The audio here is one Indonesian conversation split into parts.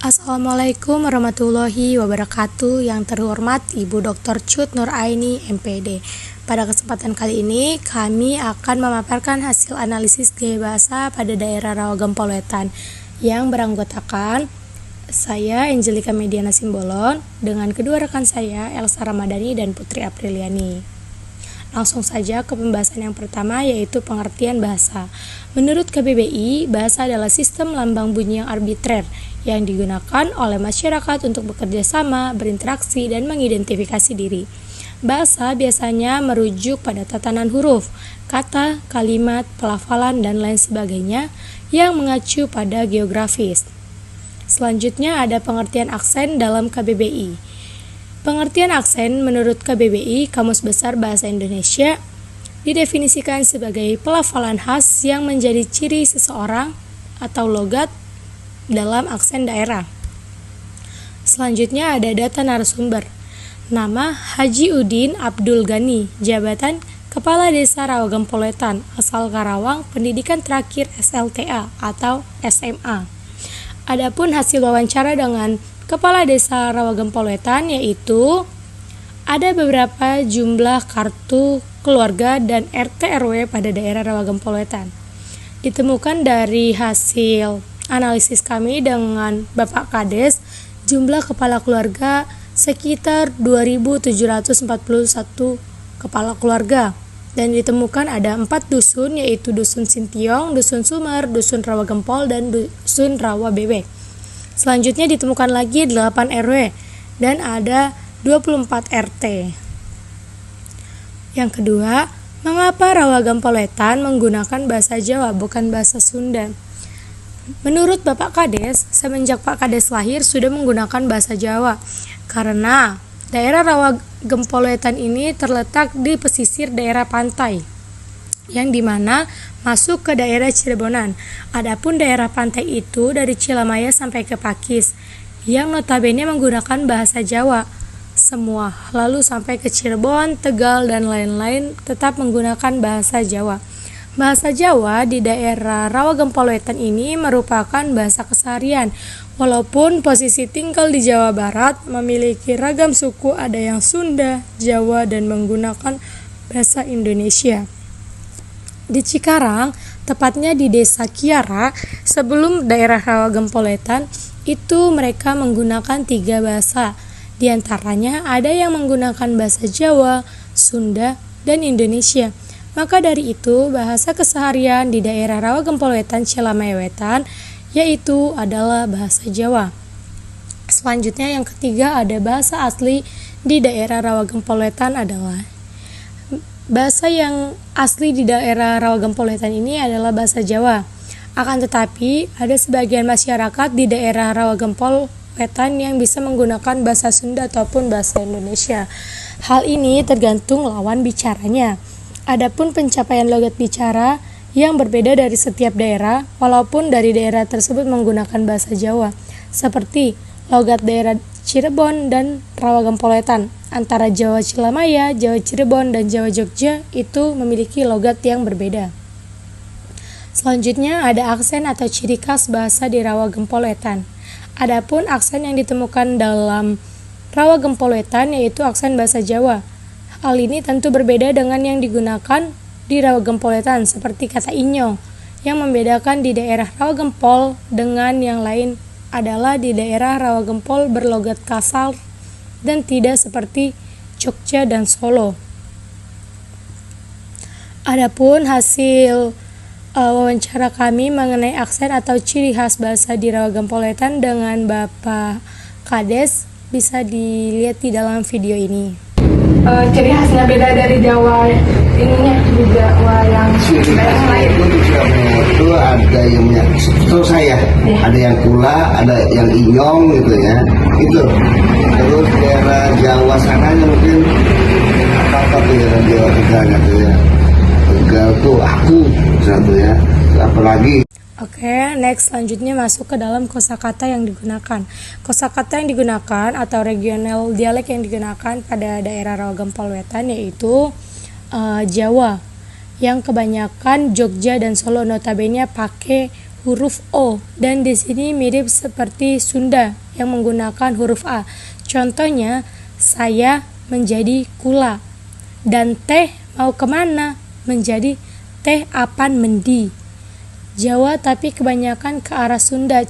Assalamualaikum warahmatullahi wabarakatuh. Yang terhormat Ibu Dr. Cut Nur Aini, MPD. Pada kesempatan kali ini, kami akan memaparkan hasil analisis gaya bahasa pada daerah Rawagempol Wetan yang beranggotakan saya, Angelika Mediana Simbolon, dengan kedua rekan saya, Elsa Ramadhani dan Putri Apriliani. Langsung saja ke pembahasan yang pertama, yaitu pengertian bahasa. Menurut KBBI, bahasa adalah sistem lambang bunyi yang arbitrer yang digunakan oleh masyarakat untuk bekerja sama, berinteraksi, dan mengidentifikasi diri. Bahasa biasanya merujuk pada tatanan huruf, kata, kalimat, pelafalan, dan lain sebagainya yang mengacu pada geografis. Selanjutnya ada pengertian aksen dalam KBBI. Pengertian aksen menurut KBBI, Kamus Besar Bahasa Indonesia, didefinisikan sebagai pelafalan khas yang menjadi ciri seseorang atau logat dalam aksen daerah. Selanjutnya ada data narasumber. Nama Haji Udin Abdul Ghani, jabatan Kepala Desa Rawagempol Wetan, asal Karawang, pendidikan terakhir SLTA atau SMA. Adapun hasil wawancara dengan Kepala Desa Rawagempol Wetan, yaitu ada beberapa jumlah kartu keluarga dan RT RW pada daerah Rawagempol Wetan. Ditemukan dari hasil analisis kami dengan Bapak Kades, jumlah kepala keluarga sekitar 2.741 kepala keluarga, dan ditemukan ada 4 dusun, yaitu Dusun Sintiong, Dusun Sumer, Dusun Rawagempol, dan Dusun Rawa Bebek. Selanjutnya ditemukan lagi 8 RW dan ada 24 RT. Yang kedua, mengapa Rawagempol Wetan menggunakan bahasa Jawa bukan bahasa Sunda? Menurut Bapak Kades, semenjak Pak Kades lahir sudah menggunakan bahasa Jawa karena daerah Rawagempol Wetan ini terletak di pesisir daerah pantai yang dimana masuk ke daerah Cirebonan. Adapun daerah pantai itu dari Cilamaya sampai ke Pakis yang notabene menggunakan bahasa Jawa semua, lalu sampai ke Cirebon, Tegal, dan lain-lain tetap menggunakan bahasa Jawa. Bahasa Jawa di daerah Rawagempol Wetan ini merupakan bahasa keseharian, walaupun posisi tinggal di Jawa Barat memiliki ragam suku, ada yang Sunda, Jawa, dan menggunakan bahasa Indonesia. Di Cikarang, tepatnya di Desa Kiara, sebelum daerah Rawagempol Wetan, itu mereka menggunakan 3 bahasa. Di antaranya ada yang menggunakan bahasa Jawa, Sunda, dan Indonesia. Maka dari itu, bahasa keseharian di daerah Rawagempol Wetan, Cilamaya Wetan, yaitu adalah bahasa Jawa. Selanjutnya yang ketiga ada bahasa asli di daerah Rawagempol Wetan adalah bahasa yang asli di daerah Rawagempol Wetan ini adalah bahasa Jawa. Akan tetapi, ada sebagian masyarakat di daerah Rawagempol Wetan yang bisa menggunakan bahasa Sunda ataupun bahasa Indonesia. Hal ini tergantung lawan bicaranya. Adapun pencapaian logat bicara yang berbeda dari setiap daerah, walaupun dari daerah tersebut menggunakan bahasa Jawa, seperti logat daerah Cirebon dan Rawagempol Wetan. Antara Jawa Cilamaya, Jawa Cirebon, dan Jawa Jogja itu memiliki logat yang berbeda. Selanjutnya ada aksen atau ciri khas bahasa di Rawagempol Wetan. Adapun aksen yang ditemukan dalam Rawagempol Wetan yaitu aksen bahasa Jawa. Hal ini tentu berbeda dengan yang digunakan di Rawagempol Wetan, seperti kata inyo. Yang membedakan di daerah Rawagempol dengan yang lain adalah di daerah Rawagempol berlogat kasar dan tidak seperti Jogja dan Solo. Adapun hasil wawancara kami mengenai aksen atau ciri khas bahasa di Rawagempol Wetan dengan Bapak Kades bisa dilihat di dalam video ini. Ciri khasnya beda dari Jawa ininya di Jawa yang lain. Itu ada yang setahu saya, ada yang kula, ada yang inyong gitu ya. Itu. Terus daerah Jawa sananya mungkin apa tuh ya, Jawa Teganya tuh ya. Tegal tuh aku satu ya. Apalagi Oke, next selanjutnya masuk ke dalam kosakata yang digunakan. Kosakata yang digunakan atau regional dialek yang digunakan pada daerah Rawagempol Wetan yaitu Jawa, yang kebanyakan Jogja dan Solo notabene pakai huruf O, dan di sini mirip seperti Sunda yang menggunakan huruf A. Contohnya, saya menjadi kula, dan teh mau kemana menjadi teh apan mendi. Jawa tapi kebanyakan ke arah Sunda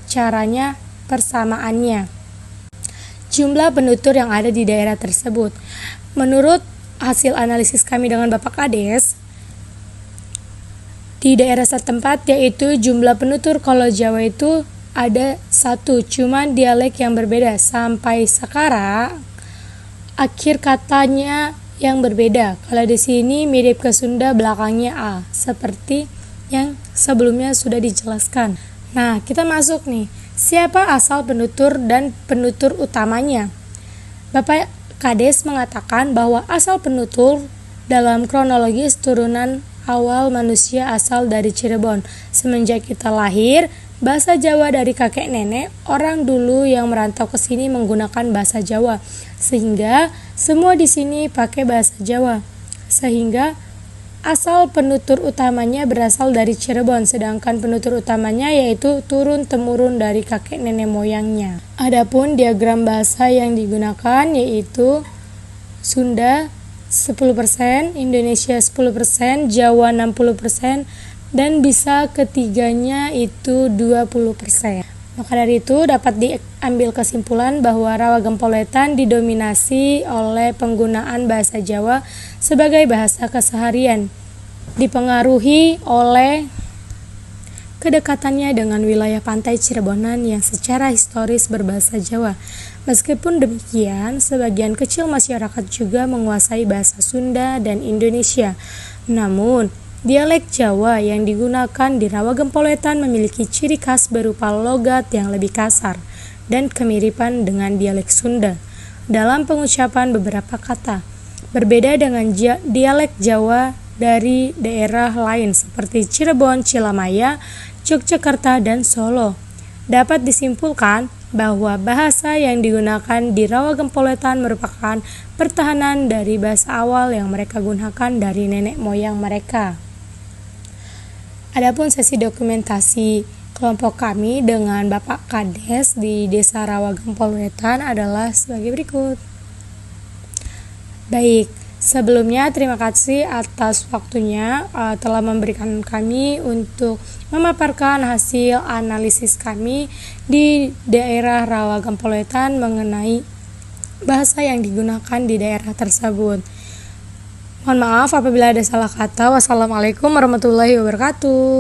caranya persamaannya. Jumlah penutur yang ada di daerah tersebut. Menurut hasil analisis kami dengan Bapak Kades, di daerah setempat yaitu jumlah penutur kalau Jawa itu ada 1, cuman dialek yang berbeda. Sampai sekarang akhir katanya yang berbeda. Kalau di sini mirip ke Sunda belakangnya A, seperti yang sebelumnya sudah dijelaskan. Nah, kita masuk nih. Siapa asal penutur dan penutur utamanya? Bapak Kades mengatakan bahwa asal penutur dalam kronologis turunan awal manusia asal dari Cirebon. Semenjak kita lahir, bahasa Jawa dari kakek nenek, orang dulu yang merantau ke sini menggunakan bahasa Jawa. Sehingga semua di sini pakai bahasa Jawa. Sehingga asal penutur utamanya berasal dari Cirebon, sedangkan penutur utamanya yaitu turun-temurun dari kakek nenek moyangnya. Adapun diagram bahasa yang digunakan yaitu Sunda 10%, Indonesia 10%, Jawa 60%, dan bisa ketiganya itu 20%. Maka dari itu dapat diambil kesimpulan bahwa Rawa Gempoletan didominasi oleh penggunaan bahasa Jawa sebagai bahasa keseharian, dipengaruhi oleh kedekatannya dengan wilayah pantai Cirebonan yang secara historis berbahasa Jawa. Meskipun demikian, sebagian kecil masyarakat juga menguasai bahasa Sunda dan Indonesia. Namun, dialek Jawa yang digunakan di Rawa Gempoletan memiliki ciri khas berupa logat yang lebih kasar dan kemiripan dengan dialek Sunda dalam pengucapan beberapa kata. Berbeda dengan dialek Jawa dari daerah lain seperti Cirebon, Cilamaya, Yogyakarta, dan Solo. Dapat disimpulkan bahwa bahasa yang digunakan di Rawa Gempoletan merupakan pertahanan dari bahasa awal yang mereka gunakan dari nenek moyang mereka. Adapun sesi dokumentasi kelompok kami dengan Bapak Kades di Desa Rawa Gempoletan adalah sebagai berikut. Baik, sebelumnya terima kasih atas waktunya telah memberikan kami untuk memaparkan hasil analisis kami di daerah Rawa Gempoletan mengenai bahasa yang digunakan di daerah tersebut. Mohon maaf apabila ada salah kata. Wassalamualaikum warahmatullahi wabarakatuh.